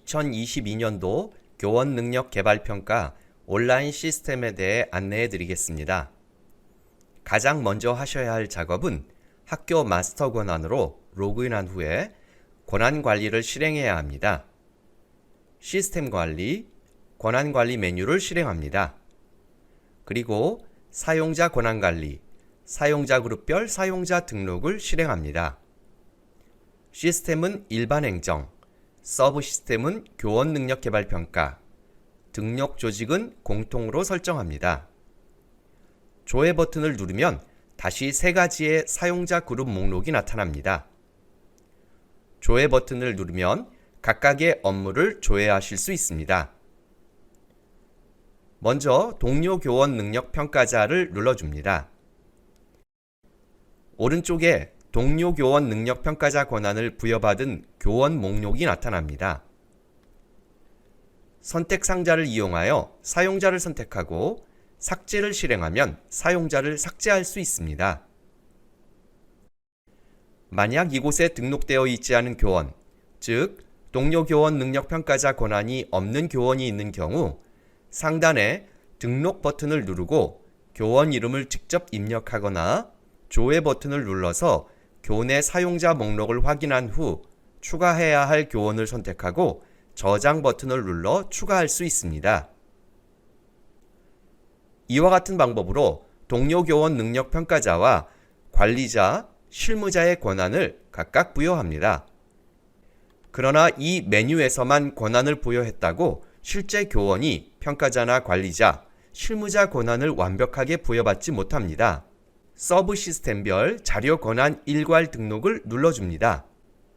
2022년도 교원 능력 개발 평가 온라인 시스템에 대해 안내해 드리겠습니다. 가장 먼저 하셔야 할 작업은 학교 마스터 권한으로 로그인한 후에 권한 관리를 실행해야 합니다. 시스템 관리, 권한 관리 메뉴를 실행합니다. 그리고 사용자 권한 관리, 사용자 그룹별 사용자 등록을 실행합니다. 시스템은 일반 행정, 서브 시스템은 교원 능력 개발 평가, 등록 조직은 공통으로 설정합니다. 조회 버튼을 누르면 다시 세 가지의 사용자 그룹 목록이 나타납니다. 조회 버튼을 누르면 각각의 업무를 조회하실 수 있습니다. 먼저 동료 교원 능력 평가자를 눌러줍니다. 오른쪽에 동료 교원 능력 평가자 권한을 부여받은 교원 목록이 나타납니다. 선택 상자를 이용하여 사용자를 선택하고 삭제를 실행하면 사용자를 삭제할 수 있습니다. 만약 이곳에 등록되어 있지 않은 교원, 즉 동료 교원 능력 평가자 권한이 없는 교원이 있는 경우 상단에 등록 버튼을 누르고 교원 이름을 직접 입력하거나 조회 버튼을 눌러서 교내 사용자 목록을 확인한 후 추가해야 할 교원을 선택하고 저장 버튼을 눌러 추가할 수 있습니다. 이와 같은 방법으로 동료 교원 능력 평가자와 관리자, 실무자의 권한을 각각 부여합니다. 그러나 이 메뉴에서만 권한을 부여했다고 실제 교원이 평가자나 관리자, 실무자 권한을 완벽하게 부여받지 못합니다. 서브 시스템별 자료 권한 일괄 등록을 눌러줍니다.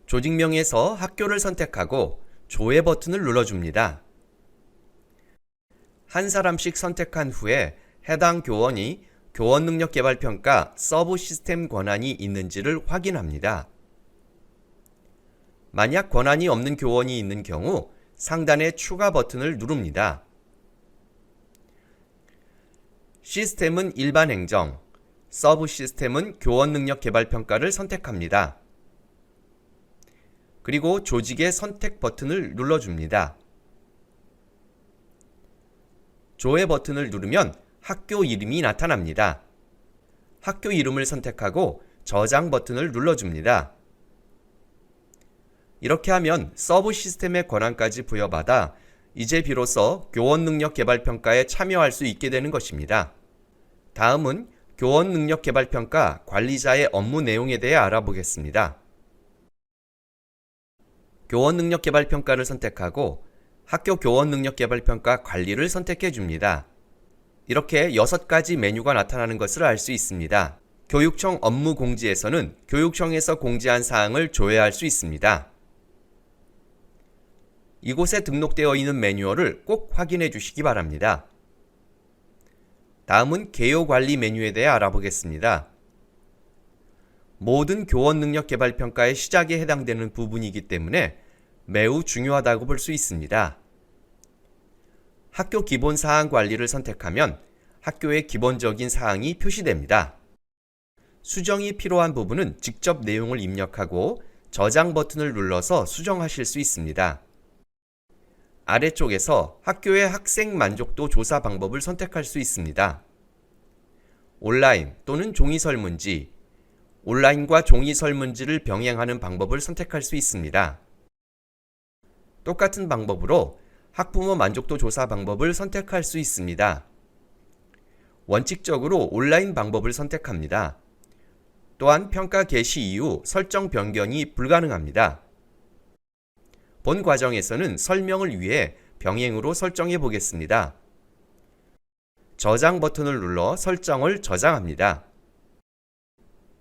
조직명에서 학교를 선택하고 조회 버튼을 눌러줍니다. 한 사람씩 선택한 후에 해당 교원이 교원 능력 개발 평가 서브 시스템 권한이 있는지를 확인합니다. 만약 권한이 없는 교원이 있는 경우 상단의 추가 버튼을 누릅니다. 시스템은 일반 행정, 서브 시스템은 교원 능력 개발 평가를 선택합니다. 그리고 조직의 선택 버튼을 눌러줍니다. 조회 버튼을 누르면 학교 이름이 나타납니다. 학교 이름을 선택하고 저장 버튼을 눌러줍니다. 이렇게 하면 서브 시스템의 권한까지 부여받아 이제 비로소 교원 능력 개발 평가에 참여할 수 있게 되는 것입니다. 다음은 교원 능력 개발 평가 관리자의 업무 내용에 대해 알아보겠습니다. 교원 능력 개발 평가를 선택하고 학교 교원 능력 개발 평가 관리를 선택해 줍니다. 이렇게 6가지 메뉴가 나타나는 것을 알 수 있습니다. 교육청 업무 공지에서는 교육청에서 공지한 사항을 조회할 수 있습니다. 이곳에 등록되어 있는 매뉴얼을 꼭 확인해 주시기 바랍니다. 다음은 개요 관리 메뉴에 대해 알아보겠습니다. 모든 교원 능력 개발 평가의 시작에 해당되는 부분이기 때문에 매우 중요하다고 볼 수 있습니다. 학교 기본 사항 관리를 선택하면 학교의 기본적인 사항이 표시됩니다. 수정이 필요한 부분은 직접 내용을 입력하고 저장 버튼을 눌러서 수정하실 수 있습니다. 아래쪽에서 학교의 학생 만족도 조사 방법을 선택할 수 있습니다. 온라인 또는 종이 설문지, 온라인과 종이 설문지를 병행하는 방법을 선택할 수 있습니다. 똑같은 방법으로 학부모 만족도 조사 방법을 선택할 수 있습니다. 원칙적으로 온라인 방법을 선택합니다. 또한 평가 개시 이후 설정 변경이 불가능합니다. 본 과정에서는 설명을 위해 병행으로 설정해 보겠습니다. 저장 버튼을 눌러 설정을 저장합니다.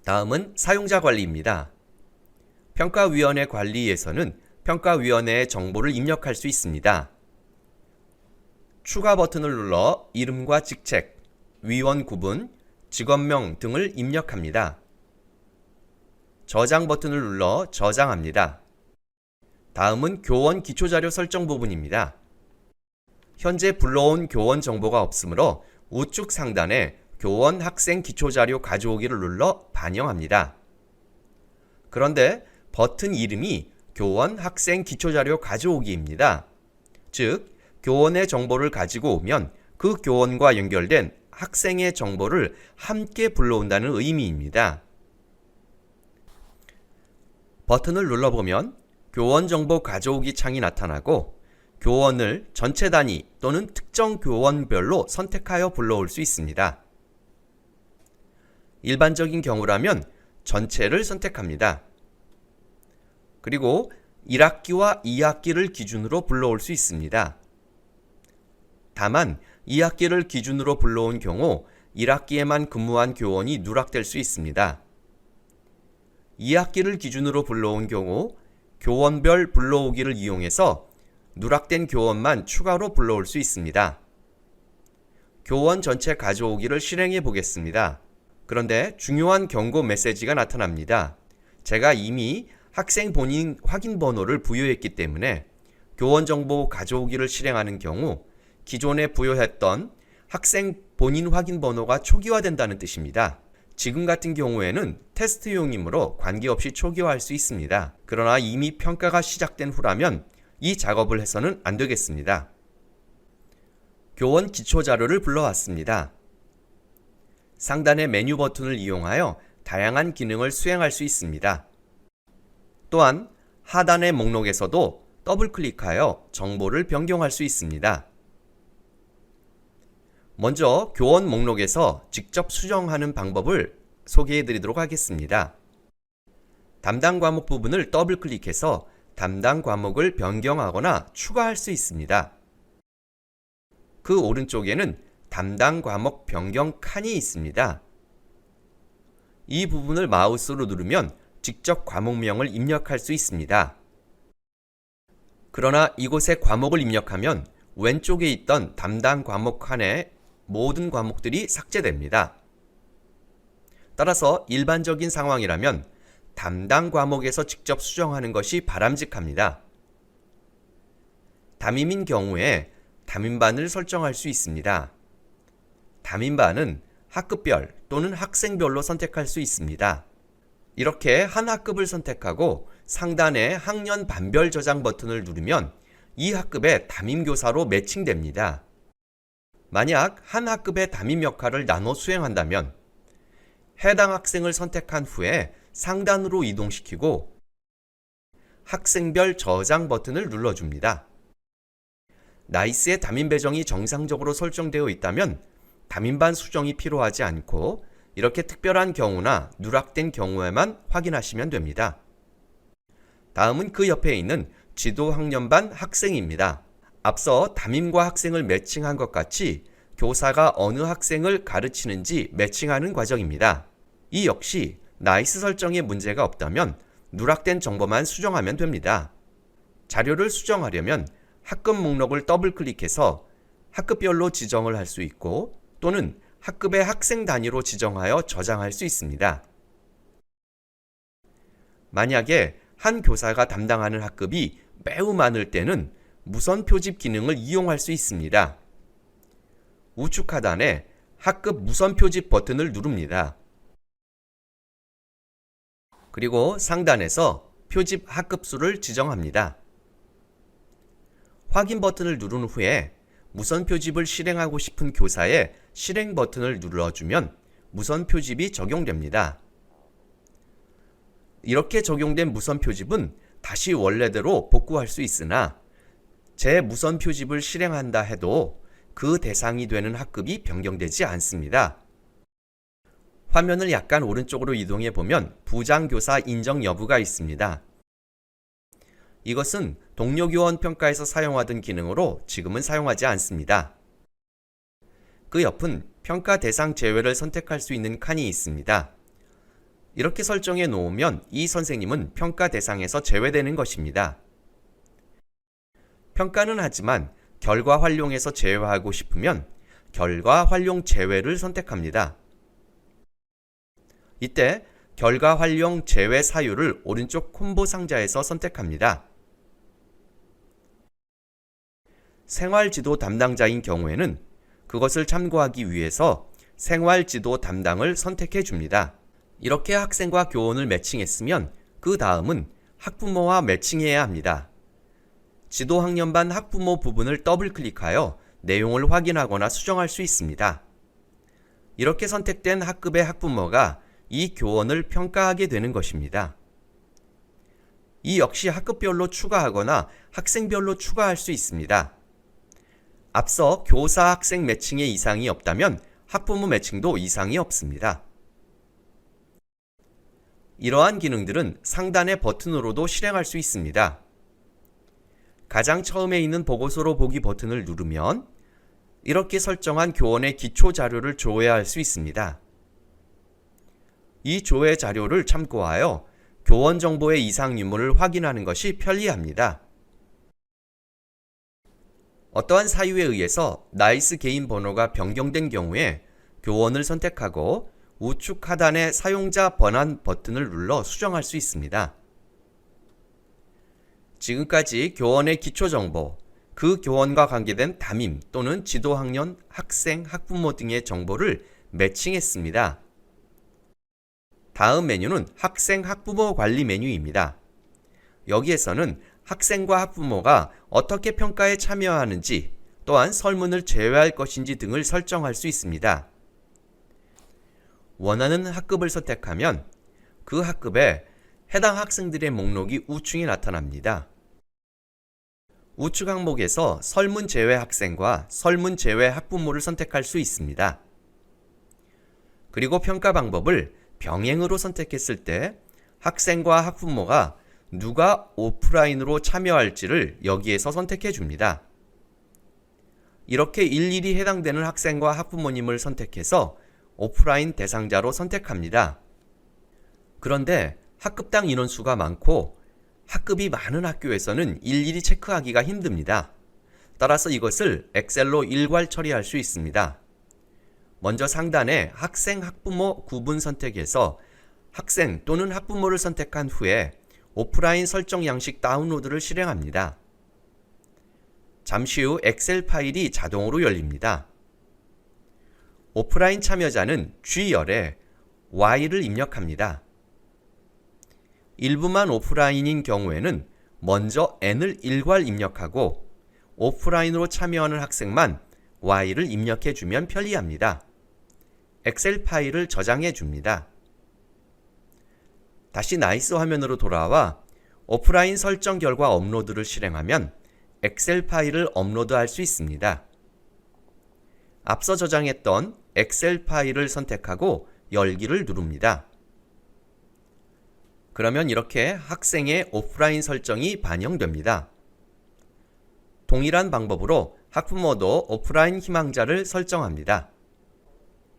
다음은 사용자 관리입니다. 평가위원회 관리에서는 평가위원회의 정보를 입력할 수 있습니다. 추가 버튼을 눌러 이름과 직책, 위원 구분, 직원명 등을 입력합니다. 저장 버튼을 눌러 저장합니다. 다음은 교원 기초자료 설정 부분입니다. 현재 불러온 교원 정보가 없으므로 우측 상단에 교원 학생 기초자료 가져오기를 눌러 반영합니다. 그런데 버튼 이름이 교원 학생 기초자료 가져오기입니다. 즉, 교원의 정보를 가지고 오면 그 교원과 연결된 학생의 정보를 함께 불러온다는 의미입니다. 버튼을 눌러보면 교원 정보 가져오기 창이 나타나고 교원을 전체 단위 또는 특정 교원별로 선택하여 불러올 수 있습니다. 일반적인 경우라면 전체를 선택합니다. 그리고 1학기와 2학기를 기준으로 불러올 수 있습니다. 다만 2학기를 기준으로 불러온 경우 1학기에만 근무한 교원이 누락될 수 있습니다. 2학기를 기준으로 불러온 경우 교원별 불러오기를 이용해서 누락된 교원만 추가로 불러올 수 있습니다. 교원 전체 가져오기를 실행해 보겠습니다. 그런데 중요한 경고 메시지가 나타납니다. 제가 이미 학생 본인 확인 번호를 부여했기 때문에 교원 정보 가져오기를 실행하는 경우 기존에 부여했던 학생 본인 확인 번호가 초기화된다는 뜻입니다. 지금 같은 경우에는 테스트용이므로 관계없이 초기화할 수 있습니다. 그러나 이미 평가가 시작된 후라면 이 작업을 해서는 안 되겠습니다. 교원 기초 자료를 불러왔습니다. 상단의 메뉴 버튼을 이용하여 다양한 기능을 수행할 수 있습니다. 또한 하단의 목록에서도 더블 클릭하여 정보를 변경할 수 있습니다. 먼저 교원 목록에서 직접 수정하는 방법을 소개해 드리도록 하겠습니다. 담당 과목 부분을 더블 클릭해서 담당 과목을 변경하거나 추가할 수 있습니다. 그 오른쪽에는 담당 과목 변경 칸이 있습니다. 이 부분을 마우스로 누르면 직접 과목명을 입력할 수 있습니다. 그러나 이곳에 과목을 입력하면 왼쪽에 있던 담당 과목 칸에 모든 과목들이 삭제됩니다. 따라서 일반적인 상황이라면 담당 과목에서 직접 수정하는 것이 바람직합니다. 담임인 경우에 담임반을 설정할 수 있습니다. 담임반은 학급별 또는 학생별로 선택할 수 있습니다. 이렇게 한 학급을 선택하고 상단의 학년 반별 저장 버튼을 누르면 이 학급의 담임교사로 매칭됩니다. 만약 한 학급의 담임 역할을 나눠 수행한다면 해당 학생을 선택한 후에 상단으로 이동시키고 학생별 저장 버튼을 눌러줍니다. 나이스의 담임 배정이 정상적으로 설정되어 있다면 담임반 수정이 필요하지 않고 이렇게 특별한 경우나 누락된 경우에만 확인하시면 됩니다. 다음은 그 옆에 있는 지도학년반 학생입니다. 앞서 담임과 학생을 매칭한 것 같이 교사가 어느 학생을 가르치는지 매칭하는 과정입니다. 이 역시 나이스 설정에 문제가 없다면 누락된 정보만 수정하면 됩니다. 자료를 수정하려면 학급 목록을 더블 클릭해서 학급별로 지정을 할 수 있고 또는 학급의 학생 단위로 지정하여 저장할 수 있습니다. 만약에 한 교사가 담당하는 학급이 매우 많을 때는 무선 표집 기능을 이용할 수 있습니다. 우측 하단에 학급 무선 표집 버튼을 누릅니다. 그리고 상단에서 표집 학급수를 지정합니다. 확인 버튼을 누른 후에 무선 표집을 실행하고 싶은 교사의 실행 버튼을 눌러주면 무선 표집이 적용됩니다. 이렇게 적용된 무선 표집은 다시 원래대로 복구할 수 있으나 재무선 표집을 실행한다 해도 그 대상이 되는 학급이 변경되지 않습니다. 화면을 약간 오른쪽으로 이동해 보면 부장교사 인정 여부가 있습니다. 이것은 동료교원 평가에서 사용하던 기능으로 지금은 사용하지 않습니다. 그 옆은 평가 대상 제외를 선택할 수 있는 칸이 있습니다. 이렇게 설정해 놓으면 이 선생님은 평가 대상에서 제외되는 것입니다. 평가는 하지만 결과 활용에서 제외하고 싶으면 결과 활용 제외를 선택합니다. 이때 결과 활용 제외 사유를 오른쪽 콤보 상자에서 선택합니다. 생활지도 담당자인 경우에는 그것을 참고하기 위해서 생활지도 담당을 선택해 줍니다. 이렇게 학생과 교원을 매칭했으면 그 다음은 학부모와 매칭해야 합니다. 지도 학년반 학부모 부분을 더블 클릭하여 내용을 확인하거나 수정할 수 있습니다. 이렇게 선택된 학급의 학부모가 이 교원을 평가하게 되는 것입니다. 이 역시 학급별로 추가하거나 학생별로 추가할 수 있습니다. 앞서 교사 학생 매칭에 이상이 없다면 학부모 매칭도 이상이 없습니다. 이러한 기능들은 상단의 버튼으로도 실행할 수 있습니다. 가장 처음에 있는 보고서로 보기 버튼을 누르면 이렇게 설정한 교원의 기초 자료를 조회할 수 있습니다. 이 조회 자료를 참고하여 교원 정보의 이상 유무를 확인하는 것이 편리합니다. 어떠한 사유에 의해서 나이스 개인 번호가 변경된 경우에 교원을 선택하고 우측 하단의 사용자 번안 버튼을 눌러 수정할 수 있습니다. 지금까지 교원의 기초정보, 그 교원과 관계된 담임 또는 지도학년, 학생, 학부모 등의 정보를 매칭했습니다. 다음 메뉴는 학생 학부모 관리 메뉴입니다. 여기에서는 학생과 학부모가 어떻게 평가에 참여하는지 또한 설문을 제외할 것인지 등을 설정할 수 있습니다. 원하는 학급을 선택하면 그 학급에 해당 학생들의 목록이 우측에 나타납니다. 우측 항목에서 설문 제외 학생과 설문 제외 학부모를 선택할 수 있습니다. 그리고 평가 방법을 병행으로 선택했을 때 학생과 학부모가 누가 오프라인으로 참여할지를 여기에서 선택해 줍니다. 이렇게 일일이 해당되는 학생과 학부모님을 선택해서 오프라인 대상자로 선택합니다. 그런데 학급당 인원수가 많고 학급이 많은 학교에서는 일일이 체크하기가 힘듭니다. 따라서 이것을 엑셀로 일괄 처리할 수 있습니다. 먼저 상단에 학생, 학부모 구분 선택에서 학생 또는 학부모를 선택한 후에 오프라인 설정 양식 다운로드를 실행합니다. 잠시 후 엑셀 파일이 자동으로 열립니다. 오프라인 참여자는 G열에 Y를 입력합니다. 일부만 오프라인인 경우에는 먼저 N을 일괄 입력하고 오프라인으로 참여하는 학생만 Y를 입력해주면 편리합니다. 엑셀 파일을 저장해 줍니다. 다시 나이스 화면으로 돌아와 오프라인 설정 결과 업로드를 실행하면 엑셀 파일을 업로드할 수 있습니다. 앞서 저장했던 엑셀 파일을 선택하고 열기를 누릅니다. 그러면 이렇게 학생의 오프라인 설정이 반영됩니다. 동일한 방법으로 학부모도 오프라인 희망자를 설정합니다.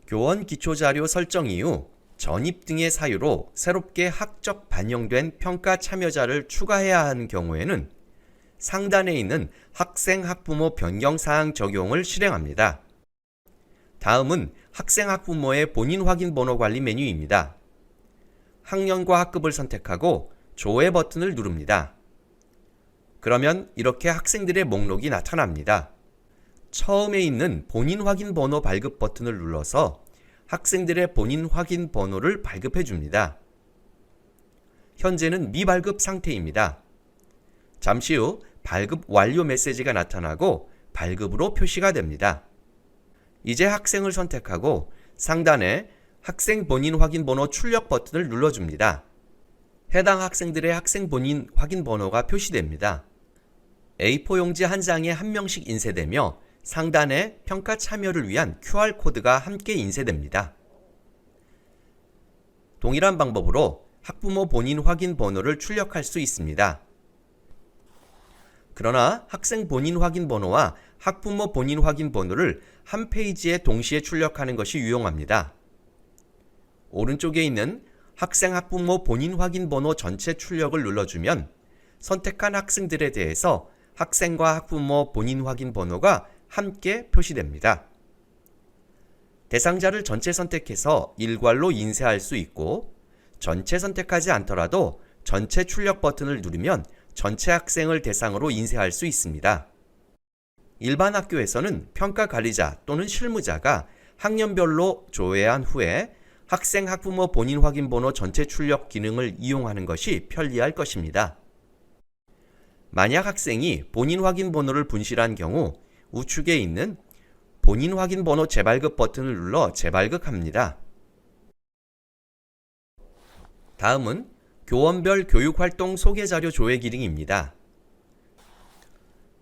교원 기초자료 설정 이후 전입 등의 사유로 새롭게 학적 반영된 평가 참여자를 추가해야 하는 경우에는 상단에 있는 학생 학부모 변경사항 적용을 실행합니다. 다음은 학생 학부모의 본인 확인 번호 관리 메뉴입니다. 학년과 학급을 선택하고 조회 버튼을 누릅니다. 그러면 이렇게 학생들의 목록이 나타납니다. 처음에 있는 본인 확인 번호 발급 버튼을 눌러서 학생들의 본인 확인 번호를 발급해 줍니다. 현재는 미발급 상태입니다. 잠시 후 발급 완료 메시지가 나타나고 발급으로 표시가 됩니다. 이제 학생을 선택하고 상단에 학생 본인 확인 번호 출력 버튼을 눌러줍니다. 해당 학생들의 학생 본인 확인 번호가 표시됩니다. A4 용지 한 장에 한 명씩 인쇄되며 상단에 평가 참여를 위한 QR코드가 함께 인쇄됩니다. 동일한 방법으로 학부모 본인 확인 번호를 출력할 수 있습니다. 그러나 학생 본인 확인 번호와 학부모 본인 확인 번호를 한 페이지에 동시에 출력하는 것이 유용합니다. 오른쪽에 있는 학생 학부모 본인 확인 번호 전체 출력을 눌러주면 선택한 학생들에 대해서 학생과 학부모 본인 확인 번호가 함께 표시됩니다. 대상자를 전체 선택해서 일괄로 인쇄할 수 있고 전체 선택하지 않더라도 전체 출력 버튼을 누르면 전체 학생을 대상으로 인쇄할 수 있습니다. 일반 학교에서는 평가 관리자 또는 실무자가 학년별로 조회한 후에 학생 학부모 본인 확인 번호 전체 출력 기능을 이용하는 것이 편리할 것입니다. 만약 학생이 본인 확인 번호를 분실한 경우 우측에 있는 본인 확인 번호 재발급 버튼을 눌러 재발급합니다. 다음은 교원별 교육활동 소개자료 조회 기능입니다.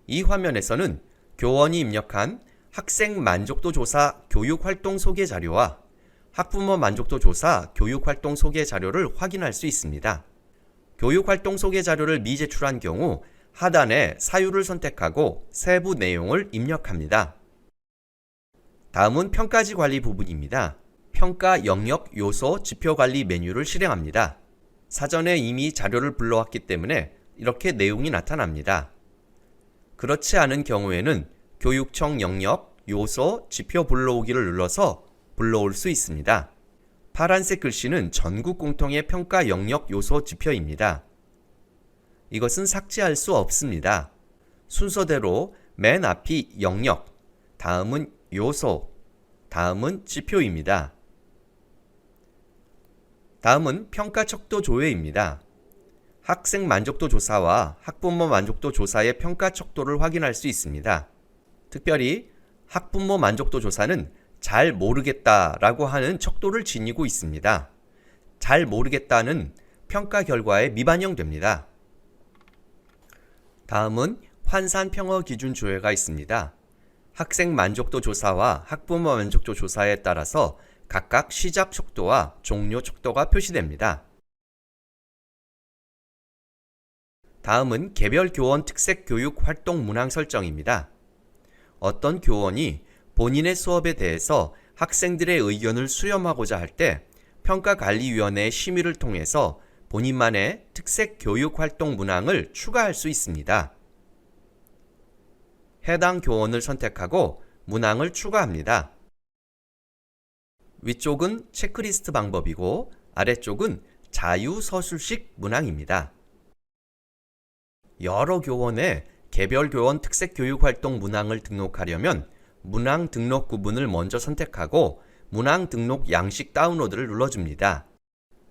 이 화면에서는 교원이 입력한 학생 만족도 조사 교육활동 소개 자료와 학부모 만족도 조사 교육활동 소개 자료를 확인할 수 있습니다. 교육활동 소개 자료를 미제출한 경우 하단에 사유를 선택하고 세부 내용을 입력합니다. 다음은 평가지 관리 부분입니다. 평가 영역, 요소, 지표 관리 메뉴를 실행합니다. 사전에 이미 자료를 불러왔기 때문에 이렇게 내용이 나타납니다. 그렇지 않은 경우에는 교육청 영역, 요소, 지표 불러오기를 눌러서 불러올 수 있습니다. 파란색 글씨는 전국 공통의 평가 영역, 요소, 지표입니다. 이것은 삭제할 수 없습니다. 순서대로 맨 앞이 영역, 다음은 요소, 다음은 지표입니다. 다음은 평가 척도 조회입니다. 학생 만족도 조사와 학부모 만족도 조사의 평가 척도를 확인할 수 있습니다. 특별히 학부모 만족도 조사는 잘 모르겠다라고 하는 척도를 지니고 있습니다. 잘 모르겠다는 평가 결과에 미반영됩니다. 다음은 환산 평어 기준 조회가 있습니다. 학생 만족도 조사와 학부모 만족도 조사에 따라서 각각 시작 척도와 종료 척도가 표시됩니다. 다음은 개별 교원 특색 교육 활동 문항 설정입니다. 어떤 교원이 본인의 수업에 대해서 학생들의 의견을 수렴하고자 할 때 평가관리위원회의 심의를 통해서 본인만의 특색 교육 활동 문항을 추가할 수 있습니다. 해당 교원을 선택하고 문항을 추가합니다. 위쪽은 체크리스트 방법이고 아래쪽은 자유서술식 문항입니다. 여러 교원의 개별 교원 특색 교육 활동 문항을 등록하려면 문항 등록 구분을 먼저 선택하고 문항 등록 양식 다운로드를 눌러줍니다.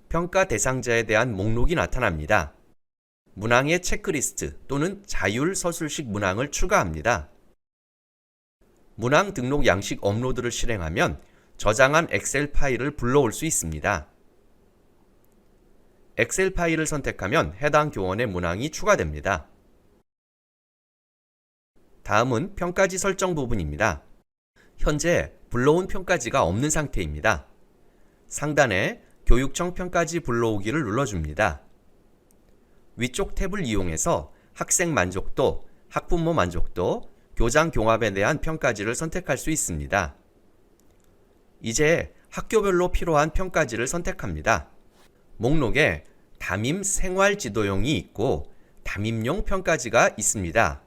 평가 대상자에 대한 목록이 나타납니다. 문항의 체크리스트 또는 자율 서술식 문항을 추가합니다. 문항 등록 양식 업로드를 실행하면 저장한 엑셀 파일을 불러올 수 있습니다. 엑셀 파일을 선택하면 해당 교원의 문항이 추가됩니다. 다음은 평가지 설정 부분입니다. 현재 불러온 평가지가 없는 상태입니다. 상단에 교육청 평가지 불러오기를 눌러줍니다. 위쪽 탭을 이용해서 학생 만족도, 학부모 만족도, 교장 경합에 대한 평가지를 선택할 수 있습니다. 이제 학교별로 필요한 평가지를 선택합니다. 목록에 담임 생활지도용이 있고 담임용 평가지가 있습니다.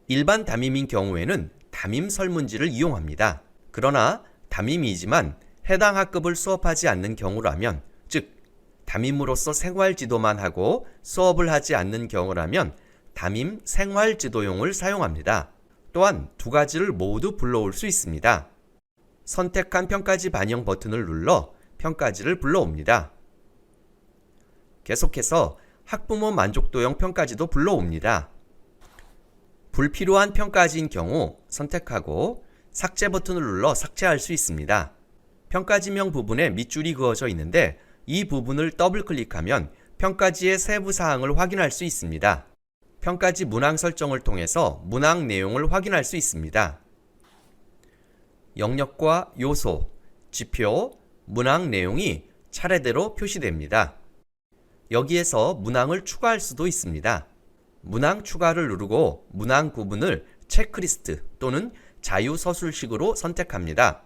일반 담임인 경우에는 담임 설문지를 이용합니다. 그러나 담임이지만 해당 학급을 수업하지 않는 경우라면, 즉 담임으로서 생활지도만 하고 수업을 하지 않는 경우라면 담임 생활지도용을 사용합니다. 또한 두 가지를 모두 불러올 수 있습니다. 선택한 평가지 반영 버튼을 눌러 평가지를 불러옵니다. 계속해서 학부모 만족도형 평가지도 불러옵니다. 불필요한 평가지인 경우 선택하고 삭제 버튼을 눌러 삭제할 수 있습니다. 평가지명 부분에 밑줄이 그어져 있는데 이 부분을 더블 클릭하면 평가지의 세부 사항을 확인할 수 있습니다. 평가지 문항 설정을 통해서 문항 내용을 확인할 수 있습니다. 영역과 요소, 지표, 문항 내용이 차례대로 표시됩니다. 여기에서 문항을 추가할 수도 있습니다. 문항 추가를 누르고 문항 구분을 체크리스트 또는 자유서술식으로 선택합니다.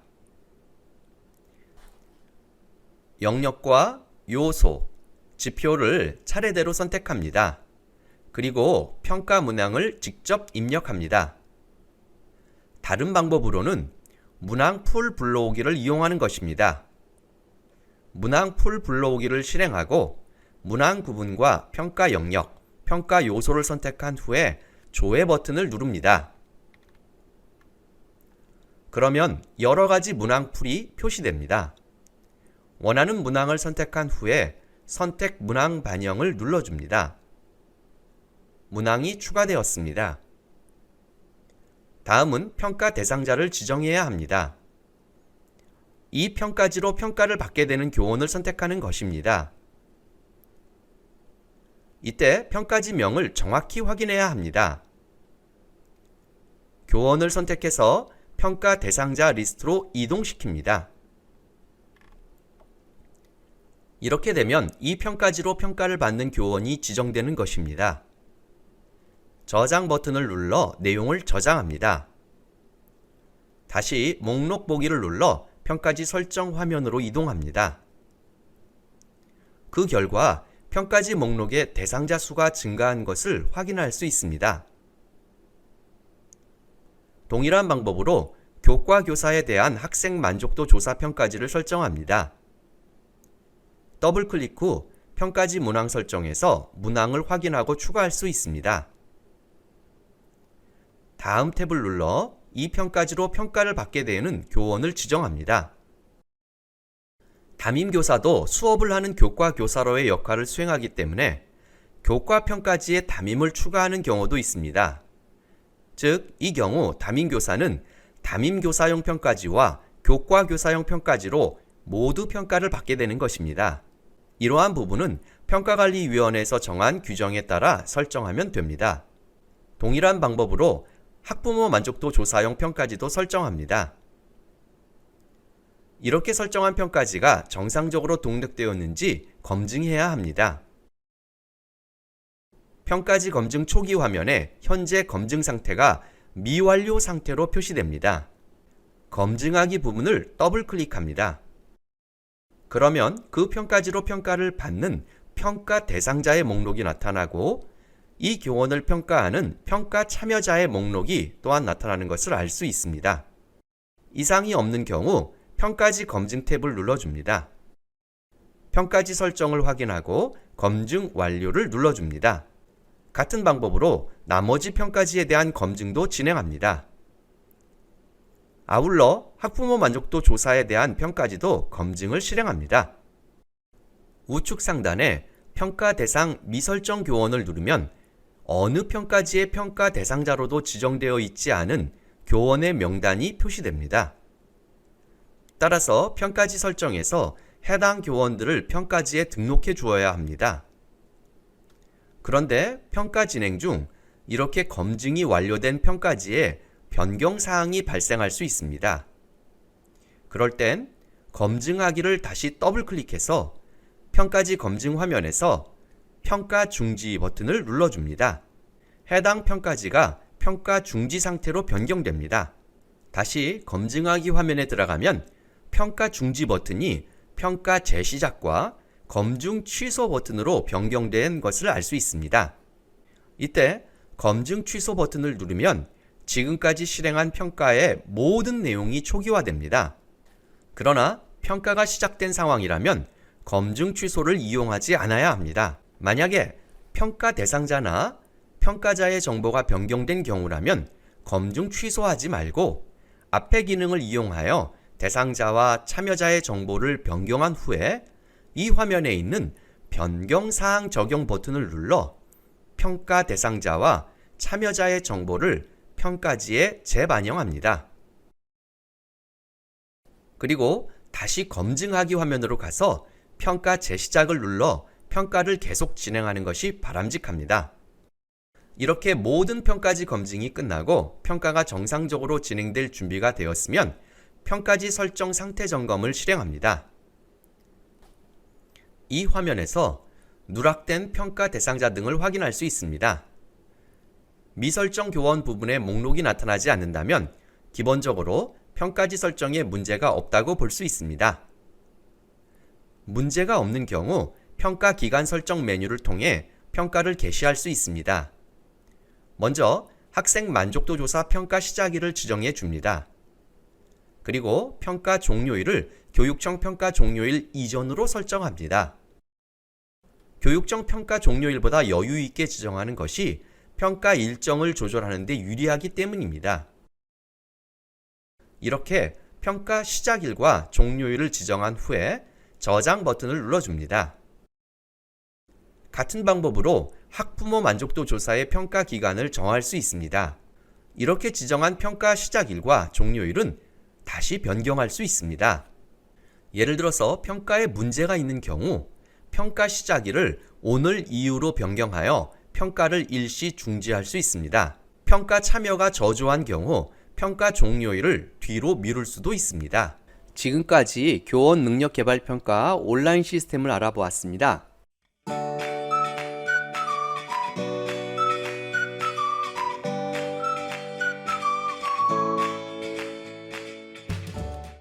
영역과 요소, 지표를 차례대로 선택합니다. 그리고 평가 문항을 직접 입력합니다. 다른 방법으로는 문항 풀 불러오기를 이용하는 것입니다. 문항 풀 불러오기를 실행하고 문항 구분과 평가 영역, 평가 요소를 선택한 후에 조회 버튼을 누릅니다. 그러면 여러 가지 문항 풀이 표시됩니다. 원하는 문항을 선택한 후에 선택 문항 반영을 눌러줍니다. 문항이 추가되었습니다. 다음은 평가 대상자를 지정해야 합니다. 이 평가지로 평가를 받게 되는 교원을 선택하는 것입니다. 이때 평가지 명을 정확히 확인해야 합니다. 교원을 선택해서 평가 대상자 리스트로 이동시킵니다. 이렇게 되면 이 평가지로 평가를 받는 교원이 지정되는 것입니다. 저장 버튼을 눌러 내용을 저장합니다. 다시 목록 보기를 눌러 평가지 설정 화면으로 이동합니다. 그 결과 평가지 목록의 대상자 수가 증가한 것을 확인할 수 있습니다. 동일한 방법으로 교과 교사에 대한 학생 만족도 조사 평가지를 설정합니다. 더블 클릭 후 평가지 문항 설정에서 문항을 확인하고 추가할 수 있습니다. 다음 탭을 눌러 이 평가지로 평가를 받게 되는 교원을 지정합니다. 담임교사도 수업을 하는 교과 교사로의 역할을 수행하기 때문에 교과 평가지에 담임을 추가하는 경우도 있습니다. 즉, 이 경우 담임교사는 담임교사용 평가지와 교과 교사용 평가지로 모두 평가를 받게 되는 것입니다. 이러한 부분은 평가관리위원회에서 정한 규정에 따라 설정하면 됩니다. 동일한 방법으로 학부모 만족도 조사용 평가지도 설정합니다. 이렇게 설정한 평가지가 정상적으로 등록되었는지 검증해야 합니다. 평가지 검증 초기 화면에 현재 검증 상태가 미완료 상태로 표시됩니다. 검증하기 부분을 더블 클릭합니다. 그러면 그 평가지로 평가를 받는 평가 대상자의 목록이 나타나고 이 교원을 평가하는 평가 참여자의 목록이 또한 나타나는 것을 알 수 있습니다. 이상이 없는 경우 평가지 검증 탭을 눌러줍니다. 평가지 설정을 확인하고 검증 완료를 눌러줍니다. 같은 방법으로 나머지 평가지에 대한 검증도 진행합니다. 아울러 학부모 만족도 조사에 대한 평가지도 검증을 실행합니다. 우측 상단에 평가 대상 미설정 교원을 누르면 어느 평가지의 평가 대상자로도 지정되어 있지 않은 교원의 명단이 표시됩니다. 따라서 평가지 설정에서 해당 교원들을 평가지에 등록해 주어야 합니다. 그런데 평가 진행 중 이렇게 검증이 완료된 평가지에 변경 사항이 발생할 수 있습니다. 그럴 땐 검증하기를 다시 더블 클릭해서 평가지 검증 화면에서 평가 중지 버튼을 눌러줍니다. 해당 평가지가 평가 중지 상태로 변경됩니다. 다시 검증하기 화면에 들어가면 평가 중지 버튼이 평가 재시작과 검증 취소 버튼으로 변경된 것을 알 수 있습니다. 이때 검증 취소 버튼을 누르면 지금까지 실행한 평가의 모든 내용이 초기화됩니다. 그러나 평가가 시작된 상황이라면 검증 취소를 이용하지 않아야 합니다. 만약에 평가 대상자나 평가자의 정보가 변경된 경우라면 검증 취소하지 말고 앞의 기능을 이용하여 대상자와 참여자의 정보를 변경한 후에 이 화면에 있는 변경사항 적용 버튼을 눌러 평가 대상자와 참여자의 정보를 평가지에 재반영합니다. 그리고 다시 검증하기 화면으로 가서 평가 재시작을 눌러 평가를 계속 진행하는 것이 바람직합니다. 이렇게 모든 평가지 검증이 끝나고 평가가 정상적으로 진행될 준비가 되었으면 평가지 설정 상태 점검을 실행합니다. 이 화면에서 누락된 평가 대상자 등을 확인할 수 있습니다. 미설정 교원 부분에 목록이 나타나지 않는다면 기본적으로 평가지 설정에 문제가 없다고 볼 수 있습니다. 문제가 없는 경우 평가 기간 설정 메뉴를 통해 평가를 개시할 수 있습니다. 먼저 학생 만족도 조사 평가 시작일을 지정해 줍니다. 그리고 평가 종료일을 교육청 평가 종료일 이전으로 설정합니다. 교육청 평가 종료일보다 여유 있게 지정하는 것이 평가 일정을 조절하는 데 유리하기 때문입니다. 이렇게 평가 시작일과 종료일을 지정한 후에 저장 버튼을 눌러줍니다. 같은 방법으로 학부모 만족도 조사의 평가 기간을 정할 수 있습니다. 이렇게 지정한 평가 시작일과 종료일은 다시 변경할 수 있습니다. 예를 들어서 평가에 문제가 있는 경우 평가 시작일을 오늘 이후로 변경하여 평가를 일시 중지할 수 있습니다. 평가 참여가 저조한 경우 평가 종료일을 뒤로 미룰 수도 있습니다. 지금까지 교원 능력 개발 평가 온라인 시스템을 알아보았습니다.